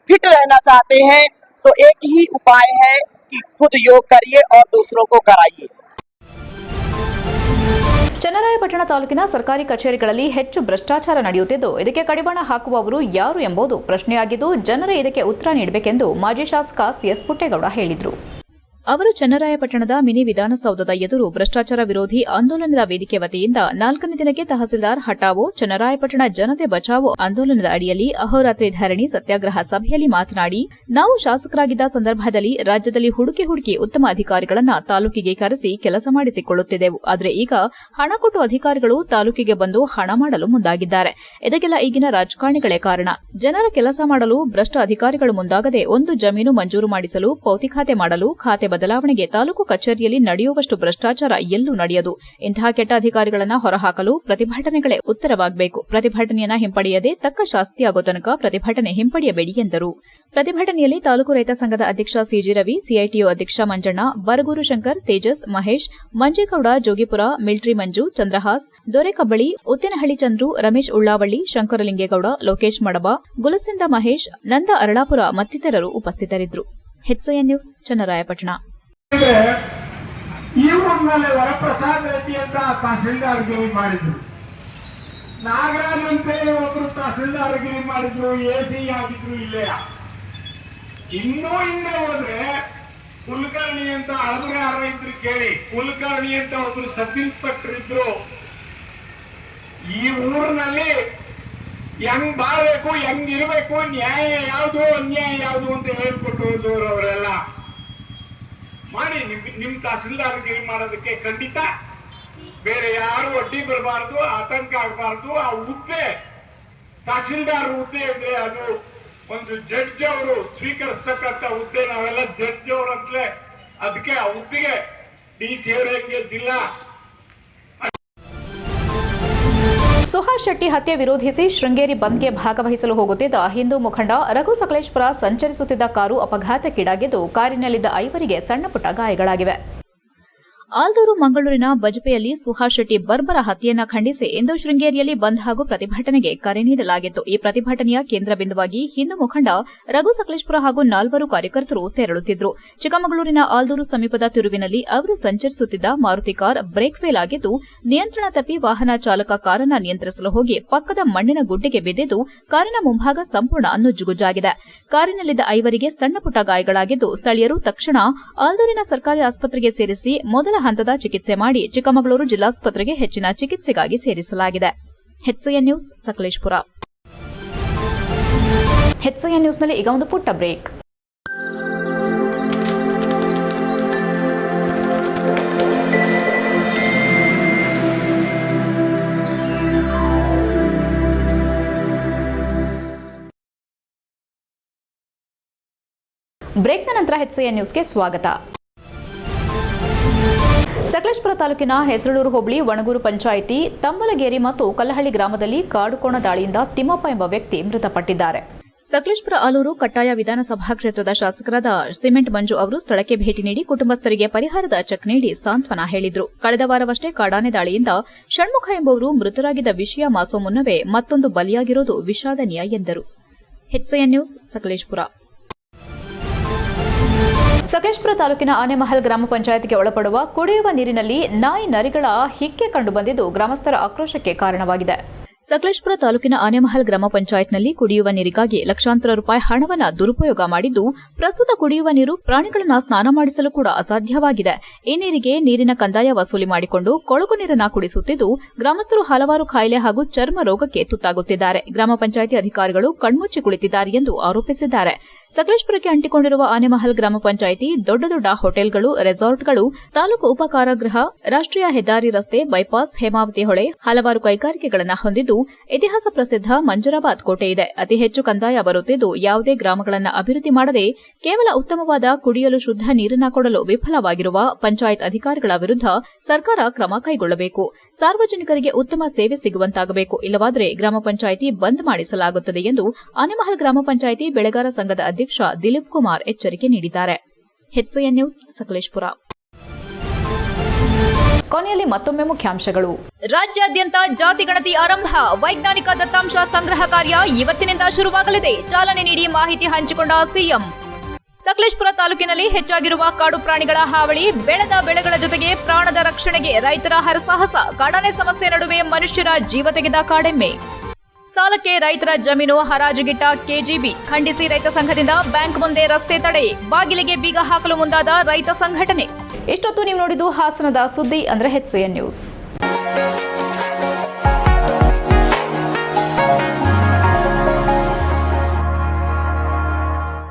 फिट रहना चाहते हैं, तो एक ही उपाय है कि खुद योग करिए और दूसरों को कराइए। ಚನ್ನರಾಯಪಟ್ಟಣ ತಾಲೂಕಿನ ಸರ್ಕಾರಿ ಕಚೇರಿಗಳಲ್ಲಿ ಹೆಚ್ಚು ಭ್ರಷ್ಟಾಚಾರ ನಡೆಯುತ್ತಿದ್ದು, ಇದಕ್ಕೆ ಕಡಿವಾಣ ಹಾಕುವವರು ಯಾರು ಎಂಬುದು ಪ್ರಶ್ನೆಯಾಗಿದ್ದು, ಜನರೇ ಇದಕ್ಕೆ ಉತ್ತರ ನೀಡಬೇಕೆಂದು ಮಾಜಿ ಶಾಸಕ CS ಪುಟ್ಟೇಗೌಡ ಹೇಳಿದರು. ಅವರು ಚನ್ನರಾಯಪಟ್ಟಣದ ಮಿನಿ ವಿಧಾನಸೌಧದ ಎದುರು ಭ್ರಷ್ಟಾಚಾರ ವಿರೋಧಿ ಆಂದೋಲನದ ವೇದಿಕೆ ವತಿಯಿಂದ 4ನೇ ದಿನಕ್ಕೆ ತಹಸೀಲ್ದಾರ್ ಹಟಾವೋ ಚನ್ನರಾಯಪಟ್ಟಣ ಜನತೆ ಬಚಾವೋ ಆಂದೋಲನದ ಅಡಿಯಲ್ಲಿ ಅಹೋರಾತ್ರಿ ಧರಣಿ ಸತ್ಯಾಗ್ರಹ ಸಭೆಯಲ್ಲಿ ಮಾತನಾಡಿ, ನಾವು ಶಾಸಕರಾಗಿದ್ದ ಸಂದರ್ಭದಲ್ಲಿ ರಾಜ್ಯದಲ್ಲಿ ಹುಡುಕಿ ಉತ್ತಮ ಅಧಿಕಾರಿಗಳನ್ನ ತಾಲೂಕಿಗೆ ಕರೆಸಿ ಕೆಲಸ ಮಾಡಿಸಿಕೊಳ್ಳುತ್ತಿದ್ದೆವು. ಆದರೆ ಈಗ ಹಣ ಕೊಟ್ಟು ಅಧಿಕಾರಿಗಳು ತಾಲೂಕಿಗೆ ಬಂದು ಹಣ ಮಾಡಲು ಮುಂದಾಗಿದ್ದಾರೆ. ಇದಕ್ಕೆಲ್ಲ ಈಗಿನ ರಾಜಕಾರಣಿಗಳೇ ಕಾರಣ. ಜನರ ಕೆಲಸ ಮಾಡಲು ಭ್ರಷ್ಟ ಅಧಿಕಾರಿಗಳು ಮುಂದಾಗದೆ ಒಂದು ಜಮೀನು ಮಂಜೂರು ಮಾಡಿಸಲು, ಪೌತಿ ಖಾತೆ ಮಾಡಲು, ಖಾತೆ ಬದಲಾವಣೆಗೆ ತಾಲೂಕು ಕಚೇರಿಯಲ್ಲಿ ನಡೆಯುವಷ್ಟು ಭ್ರಷ್ಟಾಚಾರ ಎಲ್ಲೂ ನಡೆಯದು. ಇಂತಹ ಕೆಟ್ಟ ಅಧಿಕಾರಿಗಳನ್ನ ಹೊರಹಾಕಲು ಪ್ರತಿಭಟನೆಗಳೇ ಉತ್ತರವಾಗಬೇಕು. ಪ್ರತಿಭಟನೆಯನ್ನ ಹಿಂಪಡೆಯದೆ ತಕ್ಕ ಶಾಸ್ತಿಯಾಗೋ ತನಕ ಪ್ರತಿಭಟನೆ ಹಿಂಪಡೆಯಬೇಡಿ ಎಂದರು. ಪ್ರತಿಭಟನೆಯಲ್ಲಿ ತಾಲೂಕು ರೈತ ಸಂಘದ ಅಧ್ಯಕ್ಷ CG ರವಿ, CITO ಅಧ್ಯಕ್ಷ ಮಂಜಣ್ಣ, ಬರಗೂರು ಶಂಕರ್, ತೇಜಸ್, ಮಹೇಶ್, ಮಂಜೇಗೌಡ, ಜೋಗಿಪುರ, ಮಿಲ್ಟ್ರಿ ಮಂಜು, ಚಂದ್ರಹಾಸ್, ದೊರೆಕಬ್ಬಳಿ, ಉತ್ತಿನಹಳ್ಳಿ ಚಂದ್ರು, ರಮೇಶ್ ಉಳ್ಳಾವಳ್ಳಿ, ಶಂಕರಲಿಂಗೇಗೌಡ, ಲೋಕೇಶ್ ಮಡಬ, ಗುಲಸಿಂದ ಮಹೇಶ್, ನಂದ ಅರಳಾಪುರ ಮತ್ತಿತರರು ಉಪಸ್ಥಿತರಿದ್ದರು. HCN news Channarayapatna. ಈ ಊರಿನಲ್ಲಿ ವರಪ್ರಸಾದ್ ರೆಡ್ಡಿ ಅಂತ ತಹಸೀಲ್ದಾರ್ಗಿರಿ ಮಾಡಿದ್ರು, ನಾಗರಾಜ್ ಅಂತೇಳಿ ಒಬ್ರು ತಹಸೀಲ್ದಾರ್ಗಿರಿ ಮಾಡಿದ್ರು, AC ಆಗಿದ್ರು ಇಲ್ಲೇ. ಇನ್ನೂ ಹಿಂದೆ ಹೋದ್ರೆ ಕುಲಕರ್ಣಿ ಅಂತ ಅಳಮರೆ ಯಾರೋ ಇದ್ರು ಕೇಳಿ, ಕುಲಕರ್ಣಿ ಅಂತ ಒಬ್ರು ಸಬ್ ಇನ್ಸ್ಪೆಕ್ಟರ್ ಇದ್ರು. ಈ ಊರಿನಲ್ಲಿ ಹೆಂಗ್ ಬಾಳ್ಬೇಕು, ಹೆಂಗ್ ಇರಬೇಕು, ನ್ಯಾಯ ಯಾವುದು ಅನ್ಯಾಯ ಯಾವುದು ಅಂತ ಹೇಳ್ಕೊಟ್ಟು ಹೋದವರು ಅವರೆಲ್ಲ. ಮಾಡಿ ನಿಮ್ ತಹಸೀಲ್ದಾರ್ಗಿರಿ ಮಾಡೋದಕ್ಕೆ ಖಂಡಿತ ಬೇರೆ ಯಾರು ಅಡ್ಡಿ ಬರಬಾರ್ದು, ಆತಂಕ ಆಗಬಾರ್ದು. ಆ ಹುದ್ದೆ ತಹಸೀಲ್ದಾರ್ ಹುದ್ದೆ ಅಂದ್ರೆ ಅದು ಒಂದು ಜಡ್ಜ್ ಅವರು ಸ್ವೀಕರಿಸ್ತಕ್ಕಂಥ ಹುದ್ದೆ. ನಾವೆಲ್ಲ ಜಡ್ಜ್ ಅವರಂತಲೇ, ಅದಕ್ಕೆ ಆ ಹುದ್ದೆಗೆ DC ಅವರಿಗೆ ಜಿಲ್ಲಾ. ಸುಹಾಸ್ ಶೆಟ್ಟಿ ಹತ್ಯೆ ವಿರೋಧಿಸಿ ಶೃಂಗೇರಿ ಬಂದ್ಗೆ ಭಾಗವಹಿಸಲು ಹೋಗುತ್ತಿದ್ದ ಹಿಂದೂ ಮುಖಂಡ ರಘು ಸಕಲೇಶ್ಪುರ ಸಂಚರಿಸುತ್ತಿದ್ದ ಕಾರು ಅಪಘಾತಕ್ಕೀಡಾಗಿದ್ದು ಕಾರಿನಲ್ಲಿದ್ದ 5 ಸಣ್ಣಪುಟ್ಟ ಗಾಯಗಳಾಗಿವೆ. ಆಲ್ದೂರು ಮಂಗಳೂರಿನ ಬಜಪೆಯಲ್ಲಿ ಸುಹಾಸ್ ಶೆಟ್ಟಿ ಬರ್ಬರ ಹತ್ಯೆಯನ್ನು ಖಂಡಿಸಿ ಇಂದು ಶೃಂಗೇರಿಯಲ್ಲಿ ಬಂದ್ ಹಾಗೂ ಪ್ರತಿಭಟನೆಗೆ ಕರೆ ನೀಡಲಾಗಿತ್ತು. ಈ ಪ್ರತಿಭಟನೆಯ ಕೇಂದ್ರ ಬಿಂದುವಾಗಿ ಹಿಂದೂ ಮುಖಂಡ ರಘು ಸಕಲೇಶ್ಪುರ ಹಾಗೂ 4 ಕಾರ್ಯಕರ್ತರು ತೆರಳುತ್ತಿದ್ದರು. ಚಿಕ್ಕಮಗಳೂರಿನ ಆಲ್ದೂರು ಸಮೀಪದ ತಿರುವಿನಲ್ಲಿ ಅವರು ಸಂಚರಿಸುತ್ತಿದ್ದ ಮಾರುತಿ ಕಾರ್ ಬ್ರೇಕ್ ಫೇಲ್ ಆಗಿದ್ದು ನಿಯಂತ್ರಣ ತಪ್ಪಿ ವಾಹನ ಚಾಲಕ ಕಾರನ್ನು ನಿಯಂತ್ರಿಸಲು ಹೋಗಿ ಪಕ್ಕದ ಮಣ್ಣಿನ ಗುಡ್ಡೆಗೆ ಬಿದ್ದಿದ್ದು ಕಾರಿನ ಮುಂಭಾಗ ಸಂಪೂರ್ಣ ನುಜ್ಜುಗುಜ್ಜಾಗಿದೆ. ಕಾರಿನಲ್ಲಿದ್ದ 5 ಸಣ್ಣಪುಟ್ಟ ಗಾಯಗಳಾಗಿದ್ದು ಸ್ಥಳೀಯರು ತಕ್ಷಣ ಆಲ್ದೂರಿನ ಸರ್ಕಾರಿ ಆಸ್ಪತ್ರೆಗೆ ಸೇರಿಸಿ ಮೊದಲ ಹಂತದ ಚಿಕಿತ್ಸೆ ಮಾಡಿ ಚಿಕ್ಕಮಗಳೂರು ಜಿಲ್ಲಾಸ್ಪತ್ರೆಗೆ ಹೆಚ್ಚಿನ ಚಿಕಿತ್ಸೆಗಾಗಿ ಸೇರಿಸಲಾಗಿದೆ. HCN news Sakleshpur. HCN ನ್ಯೂಸ್ನಲ್ಲಿ ಈಗ ಒಂದು ಪುಟ್ಟ ಬ್ರೇಕ್. ಬ್ರೇಕ್ನ ನಂತರ HCN ನ್ಯೂಸ್ಗೆ ಸ್ವಾಗತ. ಸಕಲೇಶಪುರ ತಾಲೂಕಿನ ಹೆಸರಳೂರು ಹೋಬಳಿ ವಣಗೂರು ಪಂಚಾಯಿತಿ ತಮ್ಮಲಗೇರಿ ಮತ್ತು ಕಲ್ಲಹಳ್ಳಿ ಗ್ರಾಮದಲ್ಲಿ ಕಾಡುಕೋಣ ದಾಳಿಯಿಂದ ತಿಮ್ಮಪ್ಪ ಎಂಬ ವ್ಯಕ್ತಿ ಮೃತಪಟ್ಟಿದ್ದಾರೆ. ಸಕಲೇಶಪುರ ಆಲೂರು ಕಟ್ಟಾಯ ವಿಧಾನಸಭಾ ಕ್ಷೇತ್ರದ ಶಾಸಕರಾದ ಸಿಮೆಂಟ್ ಮಂಜು ಅವರು ಸ್ಥಳಕ್ಕೆ ಭೇಟಿ ನೀಡಿ ಕುಟುಂಬಸ್ಥರಿಗೆ ಪರಿಹಾರದ ಚೆಕ್ ನೀಡಿ ಸಾಂತ್ವನ ಹೇಳಿದ್ರು. ಕಳೆದ ವಾರವಷ್ಟೇ ಕಾಡಾನೆ ದಾಳಿಯಿಂದ ಷಣ್ಮುಖ ಎಂಬುವರು ಮೃತರಾಗಿದ್ದ ವಿಷಯ ಮಾಸೋ ಮುನ್ನವೇ ಮತ್ತೊಂದು ಬಲಿಯಾಗಿರುವುದು ವಿಷಾದನೀಯ ಎಂದರು. HCN news Sakleshpur. ಸಕಲೇಶಪುರ ತಾಲೂಕಿನ ಆನೆಮಹಲ್ ಗ್ರಾಮ ಪಂಚಾಯತ್ಗೆ ಒಳಪಡುವ ಕುಡಿಯುವ ನೀರಿನಲ್ಲಿ ನಾಯಿ ನರಿಗಳ ಹಿಕ್ಕೆ ಕಂಡುಬಂದಿದ್ದು ಗ್ರಾಮಸ್ಥರ ಆಕ್ರೋಶಕ್ಕೆ ಕಾರಣವಾಗಿದೆ. ಸಕಲೇಶಪುರ ತಾಲೂಕಿನ ಆನೆಮಹಲ್ ಗ್ರಾಮ ಪಂಚಾಯತ್ನಲ್ಲಿ ಕುಡಿಯುವ ನೀರಿಗಾಗಿ ಲಕ್ಷಾಂತರ ರೂಪಾಯಿ ಹಣವನ್ನು ದುರುಪಯೋಗ ಮಾಡಿದ್ದು ಪ್ರಸ್ತುತ ಕುಡಿಯುವ ನೀರು ಪ್ರಾಣಿಗಳನ್ನು ಸ್ನಾನ ಮಾಡಿಸಲು ಕೂಡ ಅಸಾಧ್ಯವಾಗಿದೆ. ಈ ನೀರಿಗೆ ನೀರಿನ ಕಂದಾಯ ವಸೂಲಿ ಮಾಡಿಕೊಂಡು ಕೊಳಕು ನೀರನ್ನು ಕುಡಿಸುತ್ತಿದ್ದು ಗ್ರಾಮಸ್ಥರು ಹಲವಾರು ಕಾಯಿಲೆ ಹಾಗೂ ಚರ್ಮ ರೋಗಕ್ಕೆ ತುತ್ತಾಗುತ್ತಿದ್ದಾರೆ. ಗ್ರಾಮ ಪಂಚಾಯಿತಿ ಅಧಿಕಾರಿಗಳು ಕಣ್ಮುಚ್ಚಿ ಕುಳಿತಿದ್ದಾರೆ ಎಂದು ಆರೋಪಿಸಿದ್ದಾರೆ. ಸಕಲೇಶಪುರಕ್ಕೆ ಅಂಟಿಕೊಂಡಿರುವ ಆನೆಮಹಲ್ ಗ್ರಾಮ ಪಂಚಾಯಿತಿ ದೊಡ್ಡ ದೊಡ್ಡ ಹೋಟೆಲ್ಗಳು, ರೆಸಾರ್ಟ್ಗಳು, ತಾಲೂಕು ಉಪಕಾರಾಗೃಹ, ರಾಷ್ಟ್ರೀಯ ಹೆದ್ದಾರಿ ರಸ್ತೆ, ಬೈಪಾಸ್, ಹೇಮಾವತಿ ಹೊಳೆ, ಹಲವಾರು ಕೈಗಾರಿಕೆಗಳನ್ನು ಹೊಂದಿದ್ದು ಇತಿಹಾಸ ಪ್ರಸಿದ್ಧ ಮಂಜರಾಬಾದ್ ಕೋಟೆ ಇದೆ. ಅತಿ ಹೆಚ್ಚು ಕಂದಾಯ ಬರುತ್ತಿದ್ದು ಯಾವುದೇ ಗ್ರಾಮಗಳನ್ನು ಅಭಿವೃದ್ಧಿ ಮಾಡದೆ ಕೇವಲ ಉತ್ತಮವಾದ ಕುಡಿಯಲು ಶುದ್ಧ ನೀರನ್ನು ಕೊಡಲು ವಿಫಲವಾಗಿರುವ ಪಂಚಾಯತ್ ಅಧಿಕಾರಿಗಳ ವಿರುದ್ಧ ಸರ್ಕಾರ ಕ್ರಮ ಕೈಗೊಳ್ಳಬೇಕು. ಸಾರ್ವಜನಿಕರಿಗೆ ಉತ್ತಮ ಸೇವೆ ಸಿಗುವಂತಾಗಬೇಕು. ಇಲ್ಲವಾದರೆ ಗ್ರಾಮ ಪಂಚಾಯಿತಿ ಬಂದ್ ಮಾಡಿಸಲಾಗುತ್ತದೆ ಎಂದು ಆನೆಮಹಲ್ ಗ್ರಾಮ ಪಂಚಾಯಿತಿ ಬೆಳೆಗಾರ ಸಂಘದ ಅಧ್ಯಕ್ಷ ದಿಲೀಪ್ ಕುಮಾರ್ ಎಚ್ಚರಿಕೆ ನೀಡಿದ್ದಾರೆ. HCN news Sakleshpur. ಕೊನೆಯಲ್ಲಿ ಮತ್ತೊಮ್ಮೆ ಮುಖ್ಯಾಂಶಗಳು. ರಾಜ್ಯಾದ್ಯಂತ ಜಾತಿ ಗಣತಿ ಆರಂಭ. ವೈಜ್ಞಾನಿಕ ದತ್ತಾಂಶ ಸಂಗ್ರಹ ಕಾರ್ಯ ಇವತ್ತಿನಿಂದ ಶುರುವಾಗಲಿದೆ. ಚಾಲನೆ ನೀಡಿ ಮಾಹಿತಿ ಹಂಚಿಕೊಂಡ ಸಿಎಂ. ಸಕಲೇಶಪುರ ತಾಲೂಕಿನಲ್ಲಿ ಹೆಚ್ಚಾಗಿರುವ ಕಾಡು ಪ್ರಾಣಿಗಳ ಹಾವಳಿ. ಬೆಳೆದ ಬೆಳೆಗಳ ಜೊತೆಗೆ ಪ್ರಾಣದ ರಕ್ಷಣೆಗೆ ರೈತರ ಹರಸಾಹಸ. ಕಾಡಾನೆ ಸಮಸ್ಯೆ ನಡುವೆ ಮನುಷ್ಯರ ಜೀವ ತೆಗೆದ ಕಾಡೆಮ್ಮೆ. ಸಾಲಕ್ಕೆ ರೈತರ ಜಮೀನು ಹರಾಜುಗಿಟ್ಟ ಕೆಜಿಬಿ. ಖಂಡಿಸಿ ರೈತ ಸಂಘದಿಂದ ಬ್ಯಾಂಕ್ ಮುಂದೆ ರಸ್ತೆ ತಡೆ. ಬಾಗಿಲಿಗೆ ಬೀಗ ಹಾಕಲು ಮುಂದಾದ ರೈತ ಸಂಘಟನೆ. ಇಷ್ಟೊತ್ತು ನೀವು ನೋಡಿದ್ದು ಹಾಸನದ ಸುದ್ದಿ ಅಂದ್ರೆ HCN ನ್ಯೂಸ್.